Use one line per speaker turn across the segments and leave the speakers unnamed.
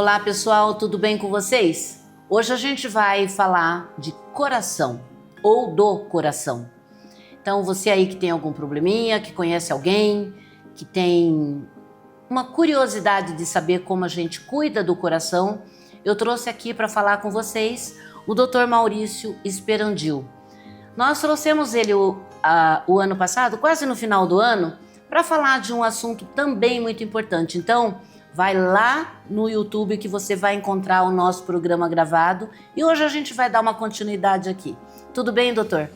Olá pessoal, tudo bem com vocês? Hoje a gente vai falar de coração ou do coração. Então você aí que tem algum probleminha, que conhece alguém, que tem uma curiosidade de saber como a gente cuida do coração, eu trouxe aqui para falar com vocês o Dr. Maurício Esperandil. Nós trouxemos ele o ano passado, quase no final do ano, para falar de um assunto também muito importante. Então, vai lá no YouTube que você vai encontrar o nosso programa gravado e hoje a gente vai dar uma continuidade aqui. Tudo bem, doutor?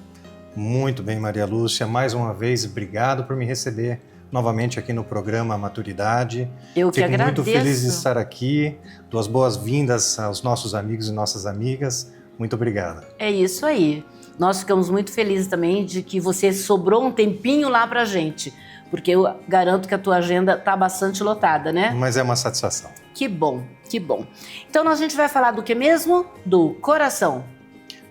Muito bem, Maria Lúcia. Mais uma vez, obrigado por me receber novamente aqui no programa Maturidade.
Eu que
Fico
agradeço.
muito feliz de estar aqui. Dou as boas-vindas aos nossos amigos e nossas amigas. Muito obrigado.
É isso aí. Nós ficamos muito felizes também de que você sobrou um tempinho lá pra gente, porque eu garanto que a tua agenda tá bastante lotada, né?
Mas é uma satisfação.
Que bom, que bom. Então a gente vai falar do que mesmo? Do coração.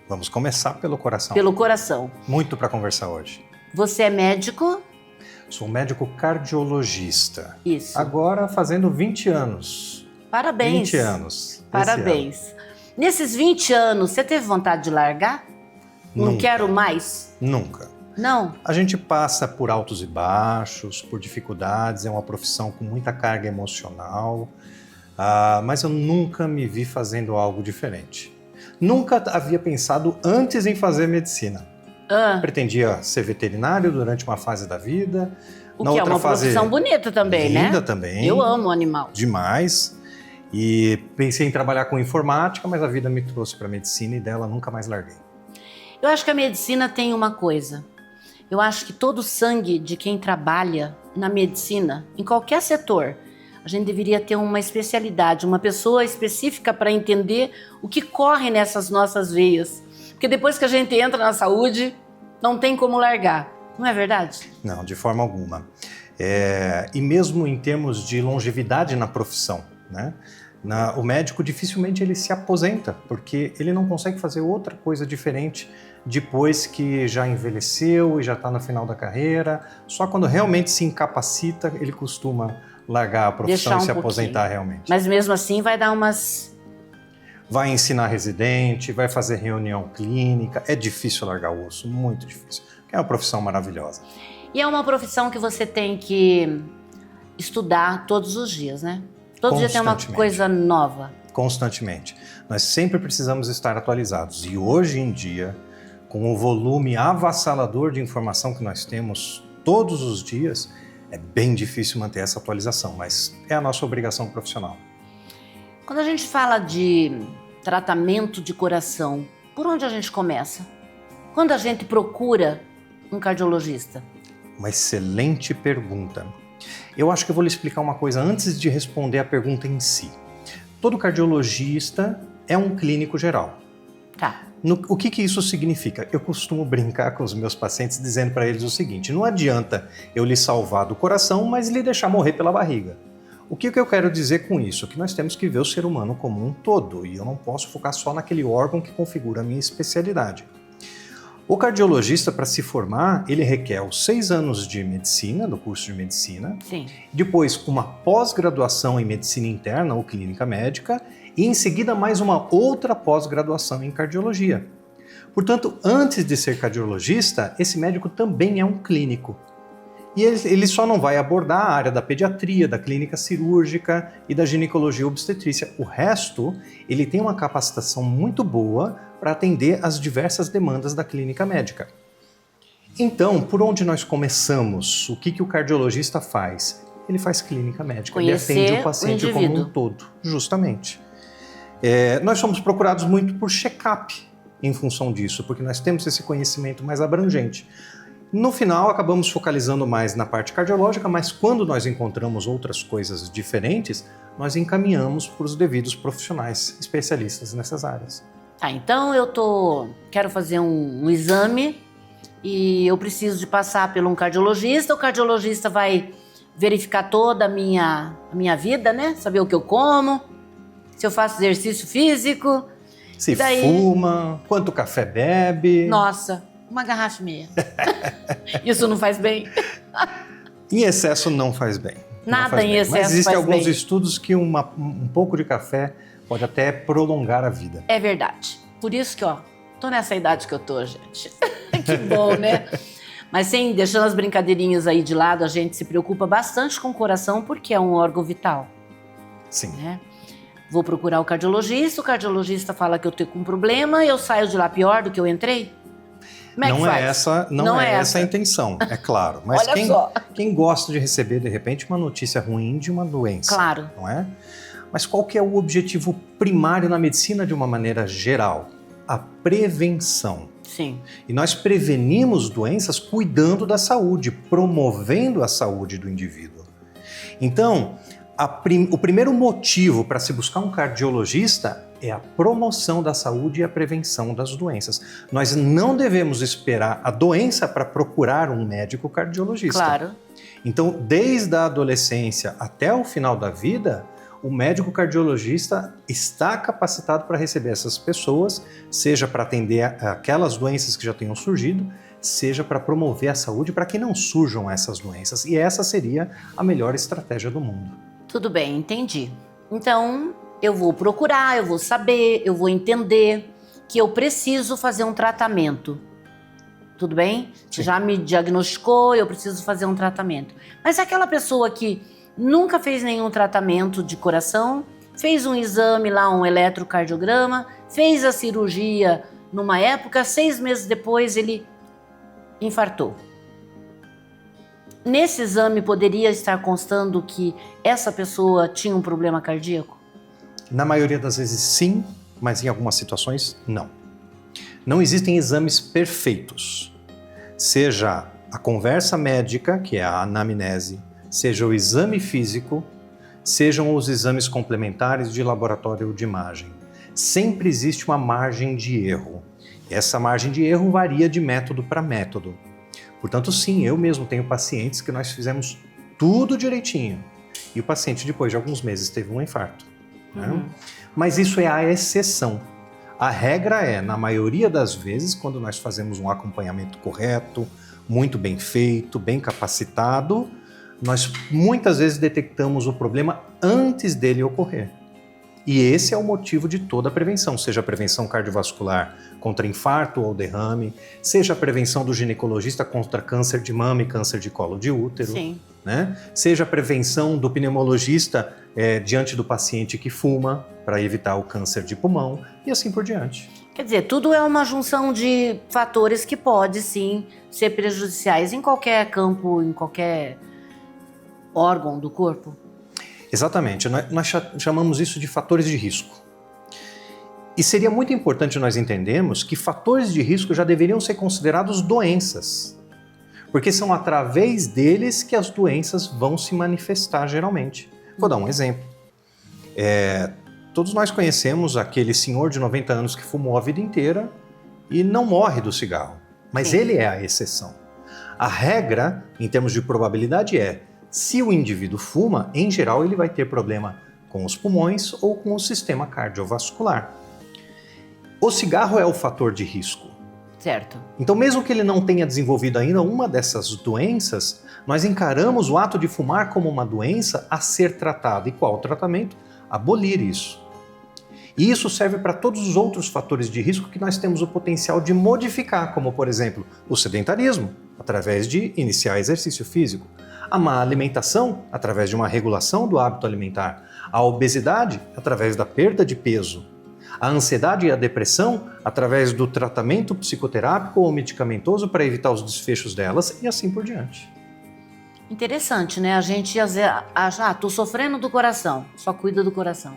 Vamos começar pelo coração.
Pelo coração.
Muito para conversar hoje.
Você é médico?
Sou médico cardiologista.
Isso.
Agora fazendo 20 anos.
Parabéns.
20 anos.
Parabéns. Nesses 20 anos, você teve vontade de largar? Não
Nunca.
quero mais?
Nunca.
Não?
A gente passa por altos e baixos, por dificuldades, é uma profissão com muita carga emocional, mas eu nunca me vi fazendo algo diferente. Nunca havia pensado antes em fazer medicina. Pretendia ser veterinário durante uma fase da vida.
O que é uma profissão bonita também, né?
Linda também.
Eu amo animal.
Demais. E pensei em trabalhar com informática, mas a vida me trouxe para a medicina e dela nunca mais larguei.
Eu acho que a medicina tem uma coisa. Eu acho que todo o sangue de quem trabalha na medicina, em qualquer setor, a gente deveria ter uma especialidade, uma pessoa específica para entender o que corre nessas nossas veias. Porque depois que a gente entra na saúde, não tem como largar. Não é verdade?
Não, de forma alguma. E mesmo em termos de longevidade na profissão, né? O médico dificilmente ele se aposenta, porque ele não consegue fazer outra coisa diferente depois que já envelheceu e já está no final da carreira. Só quando realmente se incapacita, ele costuma largar a profissão e se aposentar realmente.
Mas mesmo assim vai dar umas...
Vai ensinar residente, vai fazer reunião clínica. É difícil largar o osso, muito difícil. É uma profissão maravilhosa.
E é uma profissão que você tem que estudar todos os dias, né? Todo dia tem uma coisa nova.
Constantemente. Nós sempre precisamos estar atualizados. E hoje em dia, com o volume avassalador de informação que nós temos todos os dias, é bem difícil manter essa atualização, mas é a nossa obrigação profissional.
Quando a gente fala de tratamento de coração, por onde a gente começa? Quando a gente procura um cardiologista?
Uma excelente pergunta. Eu acho que eu vou lhe explicar uma coisa antes de responder a pergunta em si. Todo cardiologista é um clínico geral.
Tá.
O que isso significa? Eu costumo brincar com os meus pacientes dizendo para eles o seguinte: não adianta eu lhe salvar do coração, mas lhe deixar morrer pela barriga. O que eu quero dizer com isso? Que nós temos que ver o ser humano como um todo e eu não posso focar só naquele órgão que configura a minha especialidade. O cardiologista, para se formar, ele requer os 6 anos de medicina, do curso de medicina.
Sim.
Depois, uma pós-graduação em medicina interna ou clínica médica e, em seguida, mais uma outra pós-graduação em cardiologia. Portanto, antes de ser cardiologista, esse médico também é um clínico. E ele só não vai abordar a área da pediatria, da clínica cirúrgica e da ginecologia obstetrícia. O resto, ele tem uma capacitação muito boa para atender as diversas demandas da clínica médica. Então, por onde nós começamos? O que o cardiologista faz? Ele faz clínica médica, ele atende o paciente como um todo, justamente. Nós somos procurados muito por check-up em função disso, porque nós temos esse conhecimento mais abrangente. No final, acabamos focalizando mais na parte cardiológica, mas quando nós encontramos outras coisas diferentes, nós encaminhamos para os devidos profissionais especialistas nessas áreas.
Então quero fazer um exame e eu preciso de passar por um cardiologista. O cardiologista vai verificar toda a minha vida, né? Saber o que eu como, se eu faço exercício físico.
Se fuma, quanto café bebe.
Nossa, uma garrafa e meia. Isso não faz bem?
Em excesso não faz bem.
Nada em excesso
Mas existem
faz
alguns
bem.
estudos que um pouco de café pode até prolongar a vida.
É verdade. Por isso que, tô nessa idade que eu tô, gente. Que bom, né? Mas sim, deixando as brincadeirinhas aí de lado, a gente se preocupa bastante com o coração porque é um órgão vital,
Sim.
né? Vou procurar o cardiologista fala que eu tenho um problema, eu saio de lá pior do que eu entrei? Como é que faz?
Não é essa a intenção, é claro. Mas
Olha só.
quem gosta de receber, de repente, uma notícia ruim de uma doença,
Claro.
não é? Mas qual que é o objetivo primário na medicina de uma maneira geral? A prevenção.
Sim.
E nós prevenimos doenças cuidando da saúde, promovendo a saúde do indivíduo. Então, o primeiro motivo para se buscar um cardiologista é a promoção da saúde e a prevenção das doenças. Nós não devemos esperar a doença para procurar um médico cardiologista.
Claro.
Então, desde a adolescência até o final da vida, o médico cardiologista está capacitado para receber essas pessoas, seja para atender aquelas doenças que já tenham surgido, seja para promover a saúde para que não surjam essas doenças. E essa seria a melhor estratégia do mundo. Tudo
bem, entendi. Então, eu vou procurar, eu vou saber, eu vou entender que eu preciso fazer um tratamento. Tudo bem? Você já me diagnosticou, eu preciso fazer um tratamento. Mas aquela pessoa que nunca fez nenhum tratamento de coração, fez um exame lá, um eletrocardiograma, fez a cirurgia numa época, 6 meses depois ele infartou. Nesse exame poderia estar constando que essa pessoa tinha um problema cardíaco?
Na maioria das vezes sim, mas em algumas situações não. Não existem exames perfeitos. Seja a conversa médica, que é a anamnese, seja o exame físico, sejam os exames complementares de laboratório ou de imagem. Sempre existe uma margem de erro. E essa margem de erro varia de método para método. Portanto, sim, eu mesmo tenho pacientes que nós fizemos tudo direitinho e o paciente, depois de alguns meses, teve um infarto. Né? Mas isso é a exceção. A regra é, na maioria das vezes, quando nós fazemos um acompanhamento correto, muito bem feito, bem capacitado, nós muitas vezes detectamos o problema antes dele ocorrer. E esse é o motivo de toda a prevenção, seja a prevenção cardiovascular contra infarto ou derrame, seja a prevenção do ginecologista contra câncer de mama e câncer de colo de útero,
Sim.
Né? Seja a prevenção do pneumologista diante do paciente que fuma para evitar o câncer de pulmão e assim por diante.
Quer dizer, tudo é uma junção de fatores que pode sim ser prejudiciais em qualquer campo, em qualquer órgão do corpo.
Exatamente, nós chamamos isso de fatores de risco. E seria muito importante nós entendermos que fatores de risco já deveriam ser considerados doenças, porque são através deles que as doenças vão se manifestar geralmente. Vou dar um exemplo. Todos nós conhecemos aquele senhor de 90 anos que fumou a vida inteira e não morre do cigarro, mas
Sim.
Ele é a exceção. A regra, em termos de probabilidade, é: se o indivíduo fuma, em geral ele vai ter problema com os pulmões ou com o sistema cardiovascular. O cigarro é o fator de risco.
Certo.
Então, mesmo que ele não tenha desenvolvido ainda uma dessas doenças, nós encaramos o ato de fumar como uma doença a ser tratada. E qual o tratamento? Abolir isso. E isso serve para todos os outros fatores de risco que nós temos o potencial de modificar, como, por exemplo, o sedentarismo, através de iniciar exercício físico, a má alimentação, através de uma regulação do hábito alimentar, a obesidade, através da perda de peso, a ansiedade e a depressão, através do tratamento psicoterápico ou medicamentoso para evitar os desfechos delas e assim por diante.
Interessante, né? A gente acha, tô sofrendo do coração, só cuida do coração.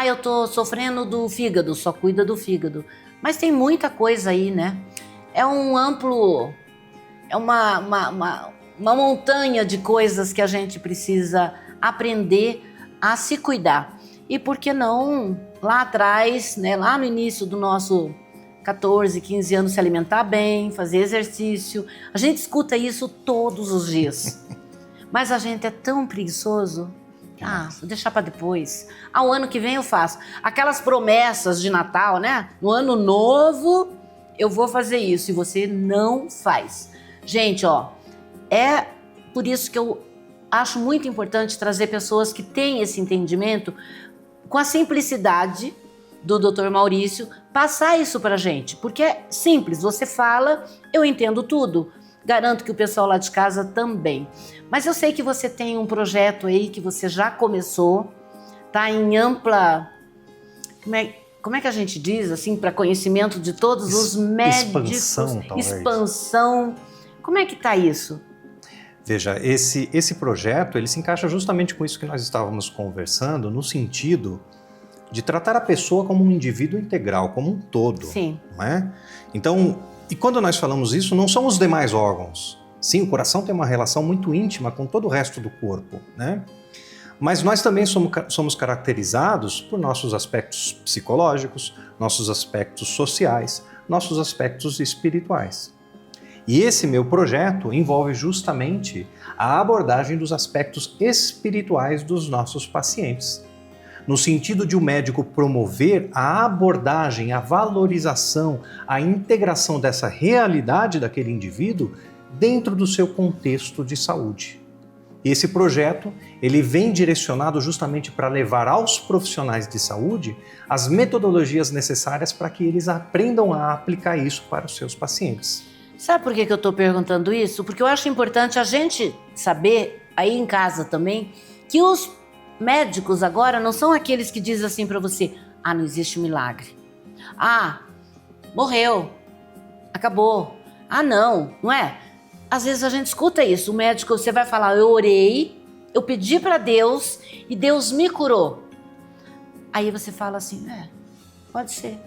Eu tô sofrendo do fígado, só cuida do fígado. Mas tem muita coisa aí, né? É um amplo, é uma montanha de coisas que a gente precisa aprender a se cuidar. E por que não, lá atrás, né, lá no início do nosso 14, 15 anos, se alimentar bem, fazer exercício. A gente escuta isso todos os dias. Mas a gente é tão preguiçoso. Vou deixar para depois. O ano que vem eu faço. Aquelas promessas de Natal, né? No ano novo eu vou fazer isso e você não faz. Gente, é por isso que eu acho muito importante trazer pessoas que têm esse entendimento com a simplicidade do Dr. Maurício, passar isso pra gente, porque é simples, você fala, eu entendo tudo, garanto que o pessoal lá de casa também. Mas eu sei que você tem um projeto aí que você já começou, tá em ampla, como é que a gente diz, assim, para conhecimento de todos os médicos, expansão, como é que tá isso?
Veja, esse projeto, ele se encaixa justamente com isso que nós estávamos conversando, no sentido de tratar a pessoa como um indivíduo integral, como um todo.
Sim.
Não é? Então, e quando nós falamos isso, não são os demais órgãos. Sim, o coração tem uma relação muito íntima com todo o resto do corpo, né? Mas nós também somos caracterizados por nossos aspectos psicológicos, nossos aspectos sociais, nossos aspectos espirituais. E esse meu projeto envolve justamente a abordagem dos aspectos espirituais dos nossos pacientes, no sentido de o médico promover a abordagem, a valorização, a integração dessa realidade daquele indivíduo dentro do seu contexto de saúde. E esse projeto, ele vem direcionado justamente para levar aos profissionais de saúde as metodologias necessárias para que eles aprendam a aplicar isso para os seus pacientes.
Sabe por que eu estou perguntando isso? Porque eu acho importante a gente saber, aí em casa também, que os médicos agora não são aqueles que dizem assim para você: ah, não existe milagre. Ah, morreu. Acabou. Ah, não é? Às vezes a gente escuta isso. O médico, você vai falar: eu orei, eu pedi para Deus e Deus me curou. Aí você fala assim: pode ser.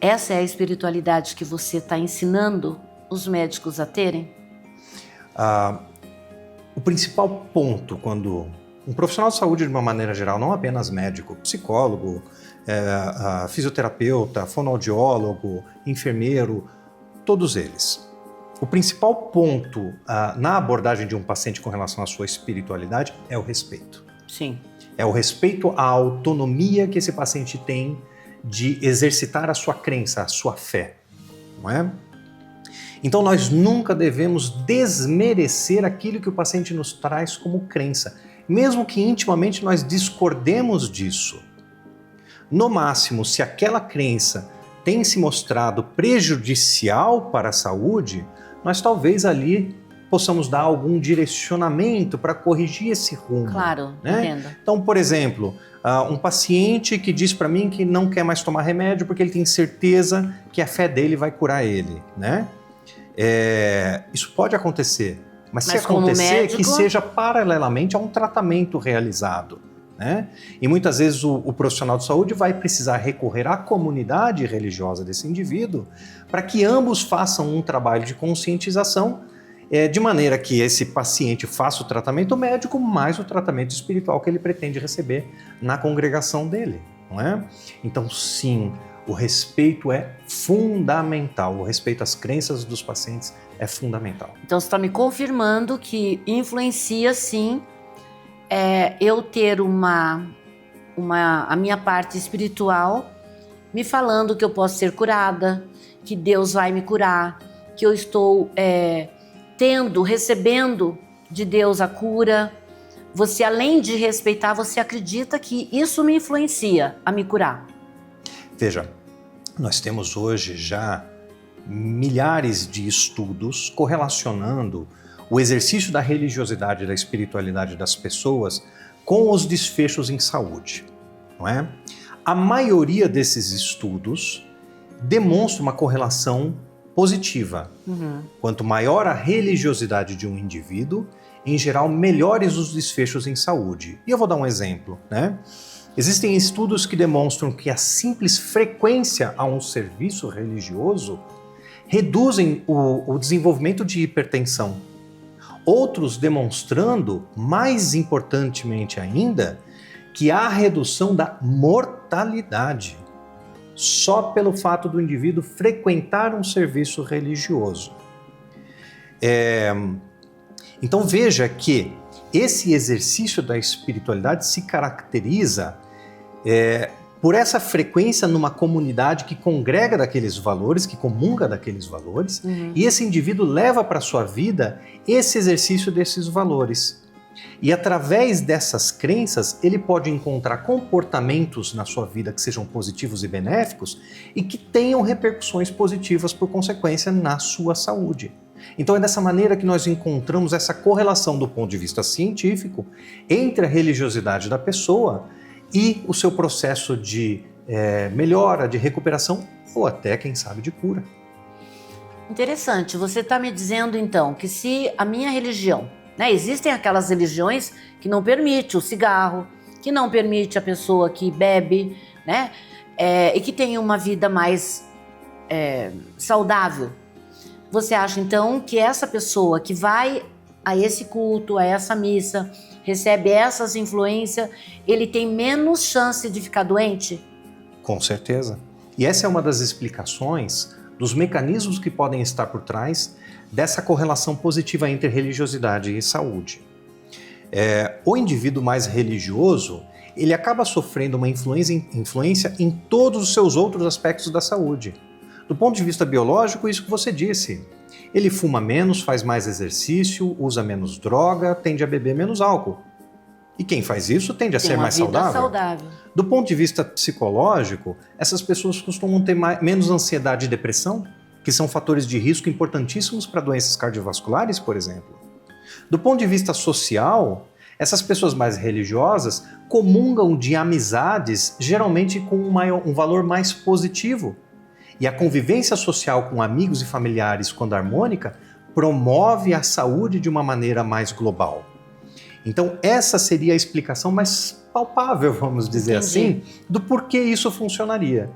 Essa é a espiritualidade que você está ensinando os médicos a terem?
O principal ponto quando um profissional de saúde, de uma maneira geral, não apenas médico, psicólogo, fisioterapeuta, fonoaudiólogo, enfermeiro, todos eles. O principal ponto na abordagem de um paciente com relação à sua espiritualidade é o respeito.
Sim.
É o respeito à autonomia que esse paciente tem de exercitar a sua crença, a sua fé, não é? Então nós nunca devemos desmerecer aquilo que o paciente nos traz como crença, mesmo que intimamente nós discordemos disso. No máximo, se aquela crença tem se mostrado prejudicial para a saúde, nós talvez ali possamos dar algum direcionamento para corrigir esse rumo.
Claro,
né?
Entendo.
Então, por exemplo, um paciente que diz para mim que não quer mais tomar remédio porque ele tem certeza que a fé dele vai curar ele, né? Isso pode acontecer, mas se acontecer,
médico...
que seja paralelamente a um tratamento realizado, né? E muitas vezes o profissional de saúde vai precisar recorrer à comunidade religiosa desse indivíduo para que ambos façam um trabalho de conscientização, de maneira que esse paciente faça o tratamento médico mais o tratamento espiritual que ele pretende receber na congregação dele, não é? Então, sim, o respeito é fundamental, o respeito às crenças dos pacientes é fundamental.
Então, você está me confirmando que influencia, sim, eu ter a minha parte espiritual me falando que eu posso ser curada, que Deus vai me curar, que eu estou recebendo de Deus a cura. Você, além de respeitar, você acredita que isso me influencia a me curar?
Veja, nós temos hoje já milhares de estudos correlacionando o exercício da religiosidade e da espiritualidade das pessoas com os desfechos em saúde, não é? A maioria desses estudos demonstra uma correlação positiva.
Uhum.
Quanto maior a religiosidade de um indivíduo, em geral, melhores os desfechos em saúde. E eu vou dar um exemplo, né? Existem estudos que demonstram que a simples frequência a um serviço religioso reduzem o desenvolvimento de hipertensão. Outros demonstrando, mais importantemente ainda, que há redução da mortalidade só pelo fato do indivíduo frequentar um serviço religioso. Então veja que esse exercício da espiritualidade se caracteriza por essa frequência numa comunidade que congrega daqueles valores, que comunga daqueles valores, e esse indivíduo leva para a sua vida esse exercício desses valores. E através dessas crenças, ele pode encontrar comportamentos na sua vida que sejam positivos e benéficos e que tenham repercussões positivas por consequência na sua saúde. Então é dessa maneira que nós encontramos essa correlação do ponto de vista científico entre a religiosidade da pessoa e o seu processo de melhora, de recuperação ou até, quem sabe, de cura.
Interessante, você está me dizendo então que se a minha religião, né, existem aquelas religiões que não permitem o cigarro, que não permite a pessoa que bebe, né, e que tem uma vida mais saudável. Você acha então que essa pessoa que vai a esse culto, a essa missa, recebe essas influências, ele tem menos chance de ficar doente?
Com certeza. E essa é uma das explicações dos mecanismos que podem estar por trás dessa correlação positiva entre religiosidade e saúde. O indivíduo mais religioso, ele acaba sofrendo uma influência em todos os seus outros aspectos da saúde. Do ponto de vista biológico, isso que você disse. Ele fuma menos, faz mais exercício, usa menos droga, tende a beber menos álcool. E quem faz isso tende a ser mais saudável. Do ponto de vista psicológico, essas pessoas costumam ter menos ansiedade e depressão, que são fatores de risco importantíssimos para doenças cardiovasculares, por exemplo. Do ponto de vista social, essas pessoas mais religiosas comungam de amizades, geralmente com um valor mais positivo. E a convivência social com amigos e familiares, quando harmônica, promove a saúde de uma maneira mais global. Então, essa seria a explicação mais palpável, vamos dizer assim, do porquê isso funcionaria.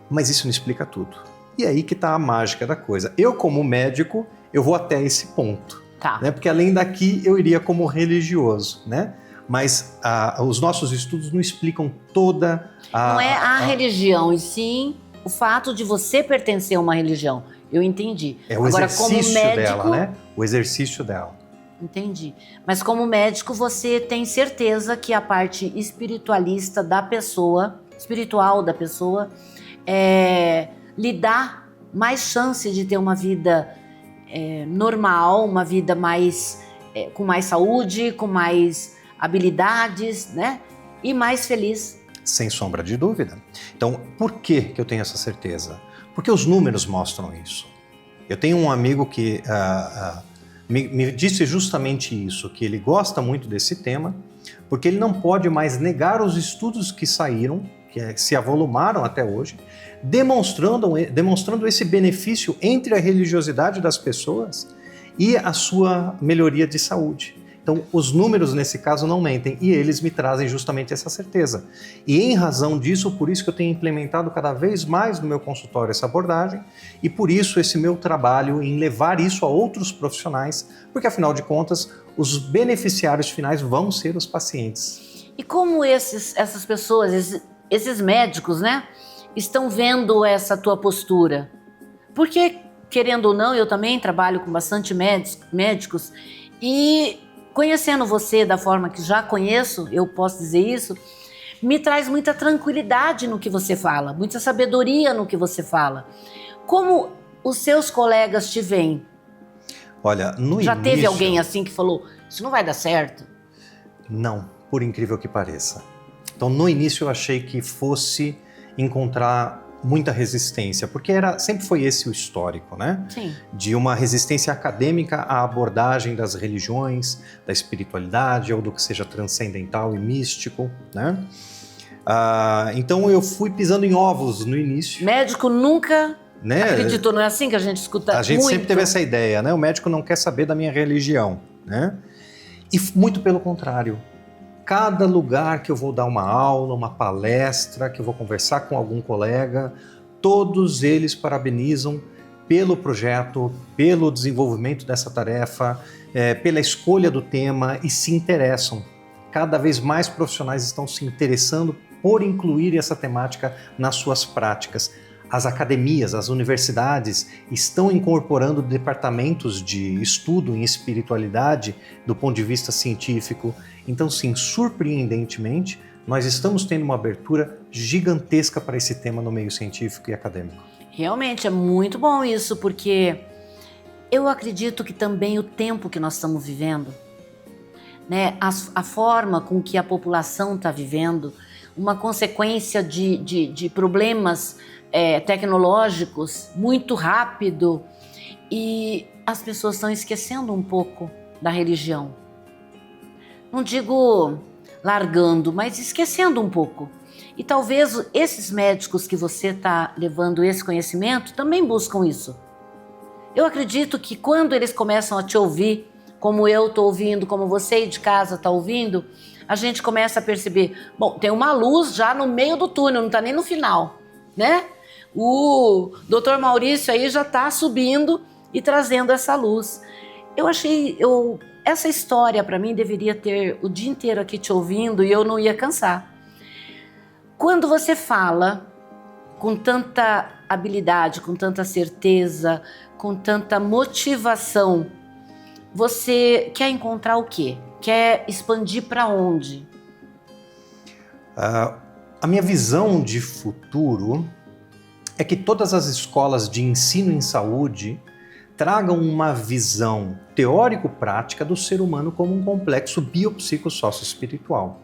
Mas isso não explica tudo. E aí que está a mágica da coisa. Eu, como médico, eu vou até esse ponto.
Tá.
Né? Porque além daqui, eu iria como religioso, né? Mas os nossos estudos não explicam toda a...
Não é a religião, e sim o fato de você pertencer a uma religião. Eu entendi.
É o
Agora,
exercício
como médico,
dela, né? O exercício dela.
Entendi. Mas como médico, você tem certeza que a parte espiritualista da pessoa, espiritual da pessoa, lhe dá mais chance de ter uma vida normal, uma vida mais com mais saúde, com mais habilidades, né? E mais feliz.
Sem sombra de dúvida. Então, por que eu tenho essa certeza? Porque os números mostram isso. Eu tenho um amigo que me disse justamente isso, que ele gosta muito desse tema, porque ele não pode mais negar os estudos que saíram, que se avolumaram até hoje, demonstrando esse benefício entre a religiosidade das pessoas e a sua melhoria de saúde. Então, os números nesse caso não mentem e eles me trazem justamente essa certeza. E em razão disso, por isso que eu tenho implementado cada vez mais no meu consultório essa abordagem e por isso esse meu trabalho em levar isso a outros profissionais, porque afinal de contas, os beneficiários finais vão ser os pacientes.
E como essas pessoas, esses médicos, né, estão vendo essa tua postura? Porque, querendo ou não, eu também trabalho com bastante médicos e conhecendo você da forma que já conheço, eu posso dizer isso, me traz muita tranquilidade no que você fala, muita sabedoria no que você fala. Como os seus colegas te veem?
Olha, no início...
Já teve alguém assim que falou, isso não vai dar certo?
Não, por incrível que pareça. Então, no início eu achei que fosse encontrar muita resistência, porque sempre foi esse o histórico, né?
Sim.
De uma resistência acadêmica à abordagem das religiões, da espiritualidade ou do que seja transcendental e místico, né? Então eu fui pisando em ovos no início.
Médico nunca acreditou, não é assim que a gente escuta muito?
A gente sempre teve essa ideia, né? O médico não quer saber da minha religião, né? E muito pelo contrário. Cada lugar que eu vou dar uma aula, uma palestra, que eu vou conversar com algum colega, todos eles parabenizam pelo projeto, pelo desenvolvimento dessa tarefa, pela escolha do tema e se interessam. Cada vez mais profissionais estão se interessando por incluir essa temática nas suas práticas. As academias, as universidades estão incorporando departamentos de estudo em espiritualidade do ponto de vista científico. Então, sim, surpreendentemente, nós estamos tendo uma abertura gigantesca para esse tema no meio científico e acadêmico.
Realmente é muito bom isso, porque eu acredito que também o tempo que nós estamos vivendo, né, a forma com que a população está vivendo, uma consequência de problemas tecnológicos muito rápido, e as pessoas estão esquecendo um pouco da religião. Não digo largando, mas esquecendo um pouco. E talvez esses médicos que você está levando esse conhecimento também buscam isso. Eu acredito que quando eles começam a te ouvir, como eu estou ouvindo, como você aí de casa está ouvindo, a gente começa a perceber, bom, tem uma luz já no meio do túnel, não está nem no final, né? O Dr. Maurício aí já está subindo e trazendo essa luz. Essa história para mim deveria ter o dia inteiro aqui te ouvindo e eu não ia cansar. Quando você fala com tanta habilidade, com tanta certeza, com tanta motivação, você quer encontrar o quê? Quer expandir para onde?
A minha visão de futuro é que todas as escolas de ensino em saúde tragam uma visão teórico-prática do ser humano como um complexo biopsicossócio-espiritual.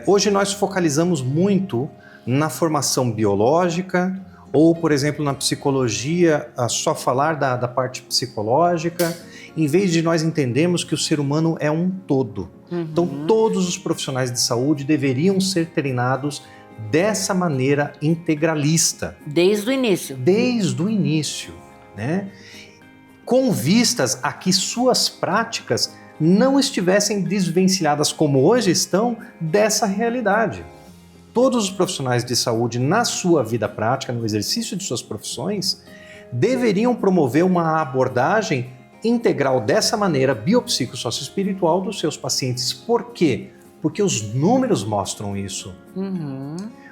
Hoje nós focalizamos muito na formação biológica ou, por exemplo, na psicologia, a só falar da parte psicológica, em vez de nós entendermos que o ser humano é um todo. Então, todos os profissionais de saúde deveriam ser treinados dessa maneira integralista.
Desde o início.
Desde o início, né? Com vistas a que suas práticas não estivessem desvencilhadas como hoje estão dessa realidade. Todos os profissionais de saúde, na sua vida prática, no exercício de suas profissões, deveriam promover uma abordagem integral dessa maneira biopsicossócio-espiritual dos seus pacientes. Por quê? Porque os números mostram isso.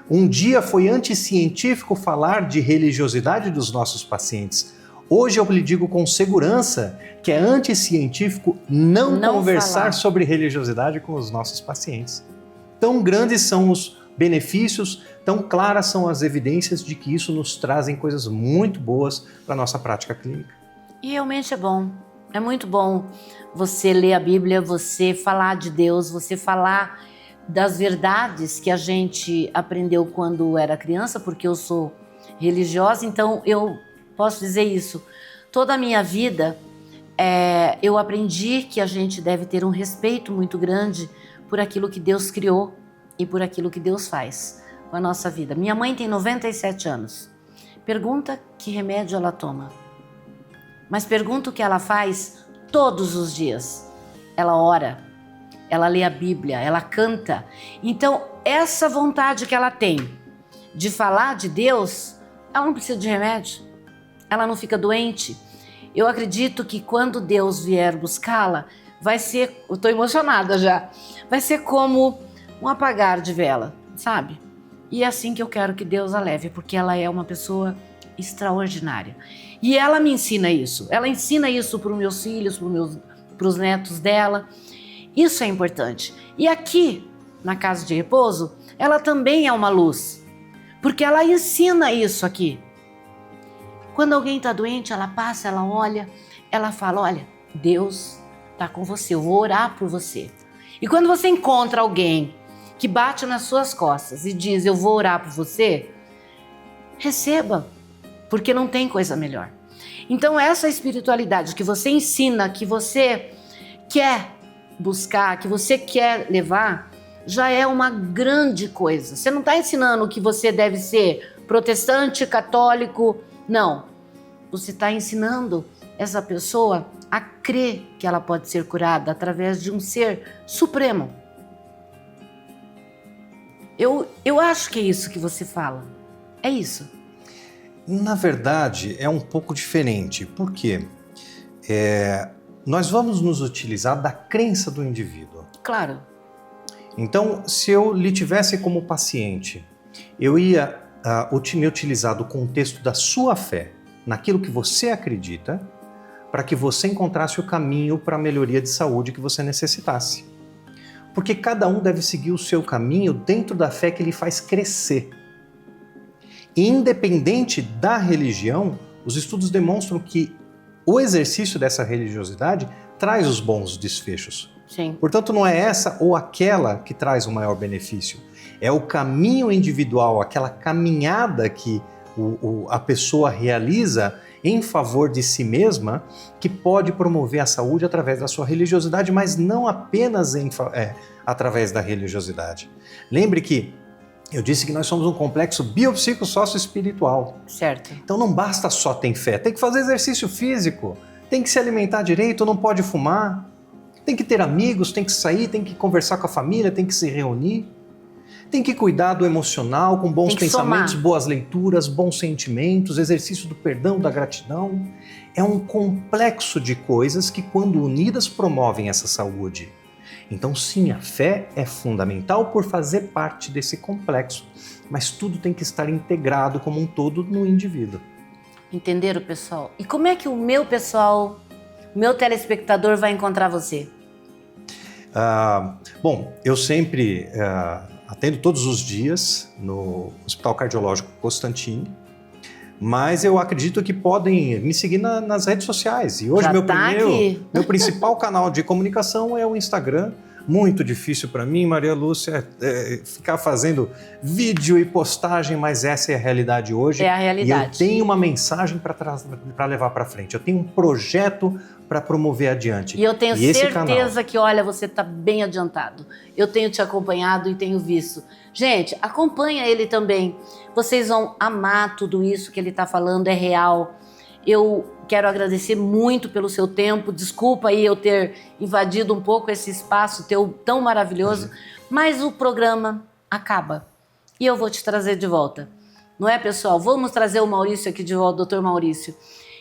Um dia foi anticientífico falar de religiosidade dos nossos pacientes. Hoje eu lhe digo com segurança que é anticientífico não conversar
falar
sobre religiosidade com os nossos pacientes. Tão grandes são os benefícios, tão claras são as evidências de que isso nos trazem coisas muito boas para a nossa prática clínica.
E realmente é bom, é muito bom você ler a Bíblia, você falar de Deus, você falar das verdades que a gente aprendeu quando era criança, porque eu sou religiosa, então eu posso dizer isso. Toda a minha vida eu aprendi que a gente deve ter um respeito muito grande por aquilo que Deus criou e por aquilo que Deus faz com a nossa vida. Minha mãe tem 97 anos. Pergunta que remédio ela toma. Mas pergunta o que ela faz todos os dias. Ela ora, ela lê a Bíblia, ela canta. Então, essa vontade que ela tem de falar de Deus, ela não precisa de remédio. Ela não fica doente. Eu acredito que quando Deus vier buscá-la, vai ser, eu estou emocionada já, vai ser como um apagar de vela, sabe? E é assim que eu quero que Deus a leve, porque ela é uma pessoa extraordinária. E ela me ensina isso. Ela ensina isso para os meus filhos, para os netos dela. Isso é importante. E aqui, na Casa de Repouso, ela também é uma luz, porque ela ensina isso aqui. Quando alguém está doente, ela passa, ela olha, ela fala, olha, Deus está com você, eu vou orar por você. E quando você encontra alguém que bate nas suas costas e diz, eu vou orar por você, receba, porque não tem coisa melhor. Então essa espiritualidade que você ensina, que você quer buscar, que você quer levar, já é uma grande coisa. Você não está ensinando que você deve ser protestante, católico, não. Você está ensinando essa pessoa a crer que ela pode ser curada através de um ser supremo. Eu acho que é isso que você fala. É isso.
Na verdade, é um pouco diferente. Por quê? Nós vamos nos utilizar da crença do indivíduo.
Claro.
Então, se eu lhe tivesse como paciente, eu ia me utilizar do contexto da sua fé, naquilo que você acredita, para que você encontrasse o caminho para a melhoria de saúde que você necessitasse. porque cada um deve seguir o seu caminho dentro da fé que lhe faz crescer. Independente da religião, os estudos demonstram que o exercício dessa religiosidade traz os bons desfechos.
Sim.
Portanto, não é essa ou aquela que traz o maior benefício. É o caminho individual, aquela caminhada que a pessoa realiza em favor de si mesma, que pode promover a saúde através da sua religiosidade, mas não apenas através da religiosidade. Lembre que eu disse que nós somos um complexo biopsico-sócio-espiritual.
Certo.
Então não basta só ter fé, tem que fazer exercício físico, tem que se alimentar direito, não pode fumar, tem que ter amigos, tem que sair, tem que conversar com a família, tem que se reunir. Tem que cuidar do emocional, com bons pensamentos, boas leituras, bons sentimentos, exercício do perdão, da gratidão. É um complexo de coisas que, quando unidas, promovem essa saúde. Então, sim, a fé é fundamental por fazer parte desse complexo, mas tudo tem que estar integrado como um todo no indivíduo.
Entenderam, pessoal? E como é que o meu pessoal, o meu telespectador vai encontrar você?
Bom, eu sempre atendo todos os dias no Hospital Cardiológico Constantini, mas eu acredito que podem me seguir nas redes sociais. E hoje meu principal canal de comunicação é o Instagram. Muito difícil para mim, Maria Lúcia, ficar fazendo vídeo e postagem, mas essa é a realidade hoje.
É a realidade.
E eu tenho uma mensagem para levar para frente. Eu tenho um projeto para promover adiante.
E eu tenho certeza que, olha, você está bem adiantado. Eu tenho te acompanhado e tenho visto. Gente, acompanha ele também. Vocês vão amar tudo isso que ele está falando, é real. Eu quero agradecer muito pelo seu tempo. Desculpa aí eu ter invadido um pouco esse espaço teu tão maravilhoso, mas o programa acaba. E eu vou te trazer de volta. Não é, pessoal? Vamos trazer o Maurício aqui de volta, Dr. Maurício.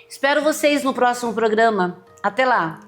Espero vocês no próximo programa. Até lá!